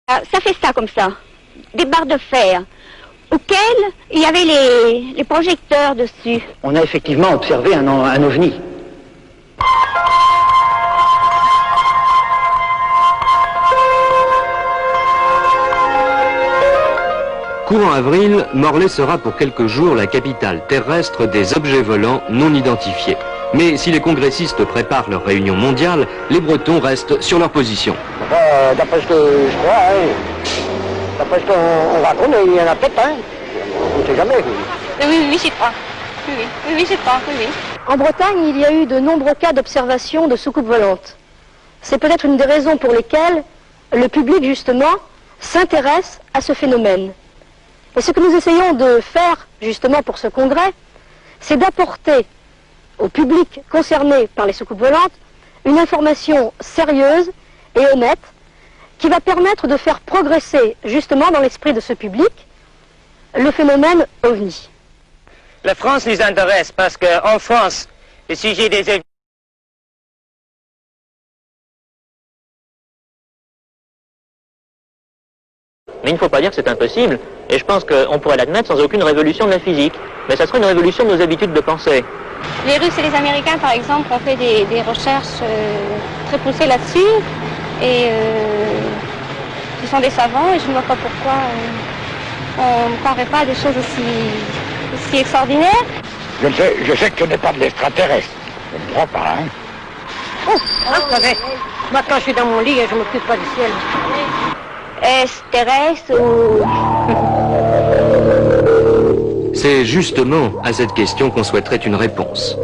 Ça fait ça comme ça, des barres de fer, auxquelles il y avait les projecteurs dessus. On a effectivement observé un ovni. Courant avril, Morlaix sera pour quelques jours la capitale terrestre des objets volants non identifiés. Mais si les congressistes préparent leur réunion mondiale, les Bretons restent sur leur position. D'après ce que je crois, d'après ce qu'on raconte, il y en a peut-être, hein. On ne sait jamais. Oui, j'y crois. Oui, j'y crois, oui. En Bretagne, il y a eu de nombreux cas d'observation de soucoupes volantes. C'est peut-être une des raisons pour lesquelles le public, justement, s'intéresse à ce phénomène. Et ce que nous essayons de faire, justement, pour ce congrès, c'est d'apporter au public concerné par les soucoupes volantes une information sérieuse et honnête qui va permettre de faire progresser, justement, dans l'esprit de ce public, le phénomène OVNI. La France les intéresse parce qu'en France, le sujet des OVNI mais il ne faut pas dire que c'est impossible, et je pense qu'on pourrait l'admettre sans aucune révolution de la physique. Mais ça serait une révolution de nos habitudes de pensée. Les Russes et les Américains, par exemple, ont fait des recherches très poussées là-dessus, et ils sont des savants, et je ne vois pas pourquoi on ne parlerait pas des choses aussi extraordinaires. Je sais que ce n'est pas de l'extraterrestre. Je ne crois pas, hein. Oh, vous savez, moi quand je suis dans mon lit, je ne m'occupe pas du ciel. Est-ce terrestre ou... C'est justement à cette question qu'on souhaiterait une réponse.